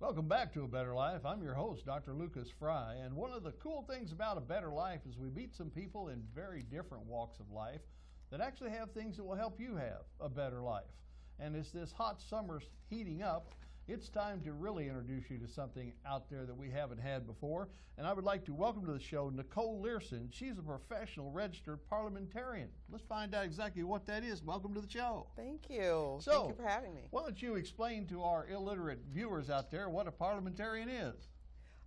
Welcome back to A Better Life. I'm your host, Dr. Lucas Fry, and one of the cool things about A Better Life is we meet some people in very different walks of life that actually have things that will help you have a better life. And as this hot summer's heating up, it's time to really introduce you to something out there that we haven't had before. And I would like to welcome to the show Nicole Learson. She's a professional registered parliamentarian. Let's find out exactly what that is. Welcome to the show. Thank you. So, thank you for having me. Why don't you explain to our illiterate viewers out there what a parliamentarian is?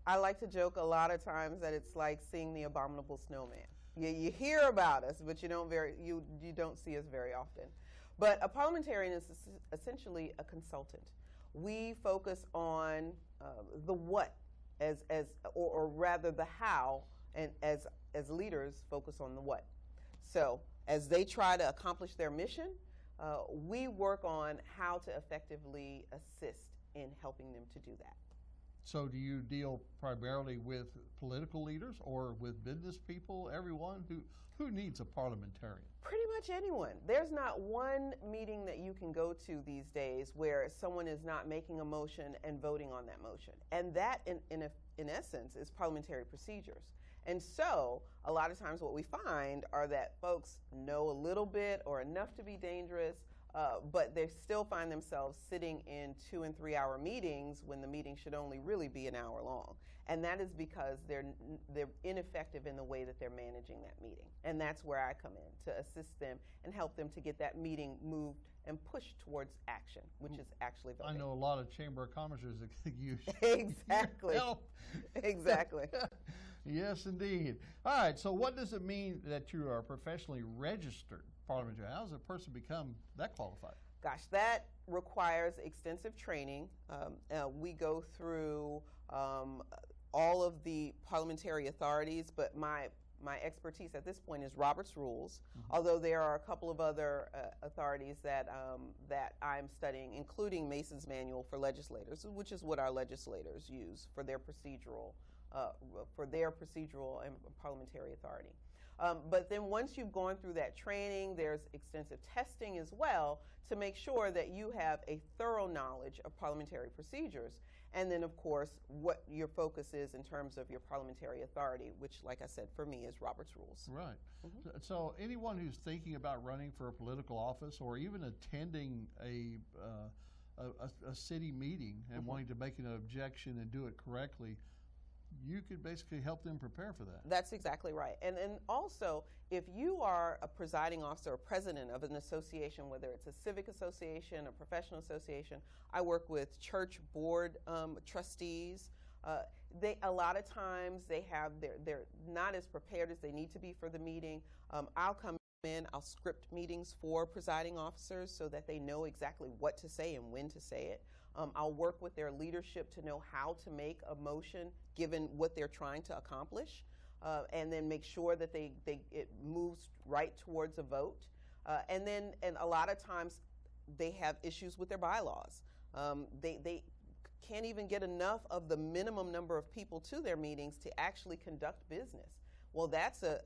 I like to joke a lot of times that it's like seeing the abominable snowman. You hear about us, but you don't see us very often. But a parliamentarian is essentially a consultant. We focus on the what, or rather the how, and as leaders focus on the what. So as they try to accomplish their mission, we work on how to effectively assist in helping them to do that. So do you deal primarily with political leaders or with business people, everyone? Who needs a parliamentarian? Pretty much anyone. There's not one meeting that you can go to these days where someone is not making a motion and voting on that motion. And that, in essence, is parliamentary procedures. And so a lot of times what we find are that folks know a little bit or enough to be dangerous, but they still find themselves sitting in 2- and 3-hour meetings when the meeting should only really be an hour long. And that is because they're ineffective in the way that they're managing that meeting. And that's where I come in to assist them and help them to get that meeting moved and pushed towards action, which is actually voting. I know a lot of Chamber of Commerce that could use exactly. help. Exactly. Yes, indeed. All right, so what does it mean that you are a professionally registered parliamentarian? How does a person become that qualified? Gosh, that requires extensive training. We go through all of the parliamentary authorities, but my expertise at this point is Robert's Rules, although there are a couple of other authorities that I'm studying, including Mason's Manual for Legislators, which is what our legislators use for their procedural and parliamentary authority. But then once you've gone through that training, there's extensive testing as well to make sure that you have a thorough knowledge of parliamentary procedures. And then, of course, what your focus is in terms of your parliamentary authority, which, like I said, for me is Robert's Rules. Right. So anyone who's thinking about running for a political office or even attending a city meeting and wanting to make an objection and do it correctly, you could basically help them prepare for that. That's exactly right. And then also, if you are a presiding officer or president of an association, whether it's a civic association, a professional association, I work with church board trustees. A lot of times they're not as prepared as they need to be for the meeting. I'll come in, I'll script meetings for presiding officers so that they know exactly what to say and when to say it. I'll work with their leadership to know how to make a motion given what they're trying to accomplish, and then make sure that it moves right towards a vote. And a lot of times they have issues with their bylaws. They can't even get enough of the minimum number of people to their meetings to actually conduct business. Well, that's an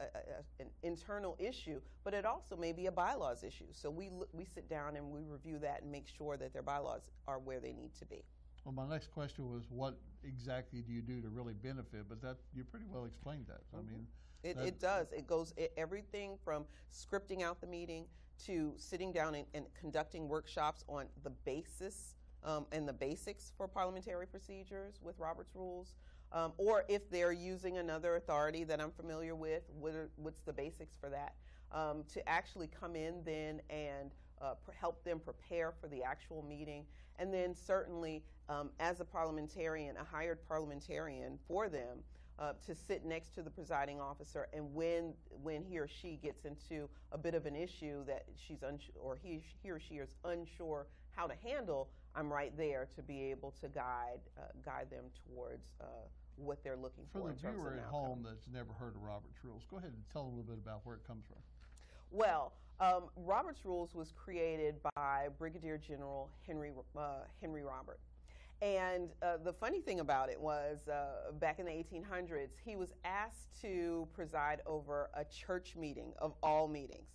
internal issue, but it also may be a bylaws issue. So we sit down and we review that and make sure that their bylaws are where they need to be. Well, my next question was, what exactly do you do to really benefit? But you pretty well explained that. I mean, it does. It goes everything from scripting out the meeting to sitting down and conducting workshops on the basis and the basics for parliamentary procedures with Robert's Rules, or if they're using another authority that I'm familiar with, what's the basics for that, to actually come in then and help them prepare for the actual meeting. And then certainly as a parliamentarian, a hired parliamentarian for them, to sit next to the presiding officer, and when he or she gets into a bit of an issue that she's unsure, or he or she is unsure how to handle, I'm right there to be able to guide them towards what they're looking for. For the in terms viewer of at home that's never heard of Robert's Rules, go ahead and tell them a little bit about where it comes from. Well, Robert's Rules was created by Brigadier General Henry Robert. And the funny thing about it was, back in the 1800s, he was asked to preside over a church meeting of all meetings,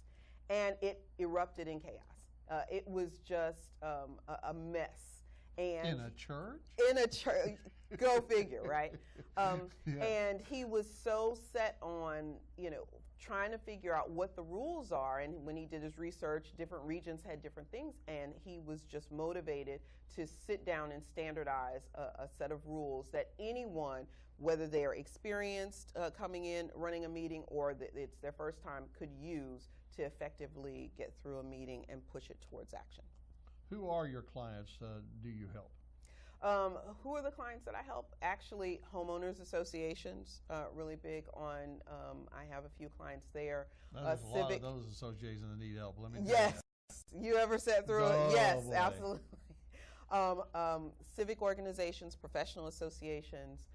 and it erupted in chaos. It was just a mess. And in a church? In a church, go figure, right? Yeah. And he was so set on, trying to figure out what the rules are. And when he did his research, different regions had different things, and he was just motivated to sit down and standardize a set of rules that anyone, whether they are experienced coming in, running a meeting, or it's their first time, could use to effectively get through a meeting and push it towards action. Who are your clients do you help? Who are the clients that I help? Actually, homeowners associations, really big on, I have a few clients there. There's a lot of those associations that need help. Let me tell Yes. You ever sat through it? Yes, boy. absolutely. Civic organizations, professional associations.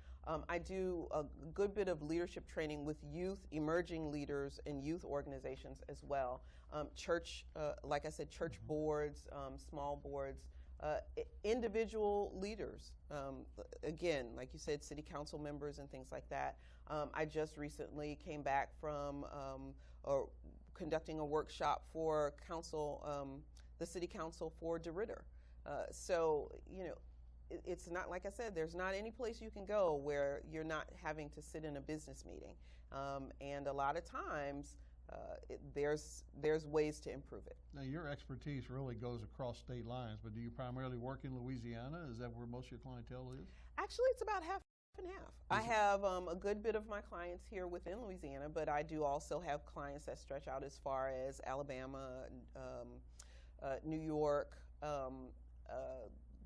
I do a good bit of leadership training with youth, emerging leaders, and youth organizations as well. Church, like I said, church boards, small boards, individual leaders. Again, like you said, city council members and things like that. I just recently came back from conducting a workshop for council, the city council for DeRidder. So, it's not, like I said, there's not any place you can go where you're not having to sit in a business meeting. And a lot of times, there's ways to improve it. Now, your expertise really goes across state lines, but do you primarily work in Louisiana? Is that where most of your clientele is? Actually, it's about half and half. I have a good bit of my clients here within Louisiana, but I do also have clients that stretch out as far as Alabama, New York, It's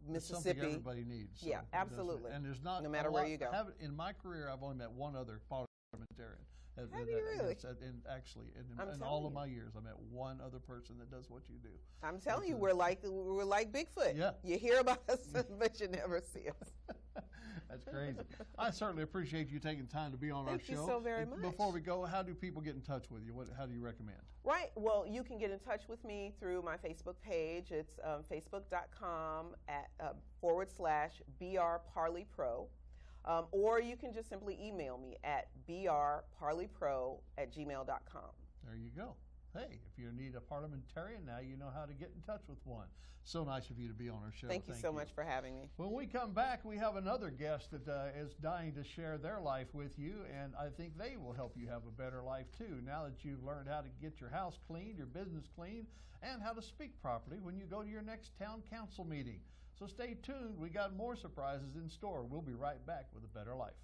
Mississippi. something everybody needs. So Yeah, absolutely. And there's not no matter where you go. In my career, I've only met one other parliamentarian. Have you really? In all of my years, I met one other person that does what you do. I'm telling you, we're like Bigfoot. Yeah. You hear about us, but you never see us. That's crazy. I certainly appreciate you taking time to be on our show. Thank you so very much. Before we go, how do people get in touch with you? How do you recommend? Right. Well, you can get in touch with me through my Facebook page. It's facebook.com/BRParleyPro. Or you can just simply email me at brparleypro@gmail.com. There you go. Hey, if you need a parliamentarian, now you know how to get in touch with one. So nice of you to be on our show. Thank you so much for having me. When we come back, we have another guest that is dying to share their life with you, and I think they will help you have a better life too. Now that you've learned how to get your house clean, your business clean, and how to speak properly when you go to your next town council meeting. So stay tuned. We got more surprises in store. We'll be right back with A Better Life.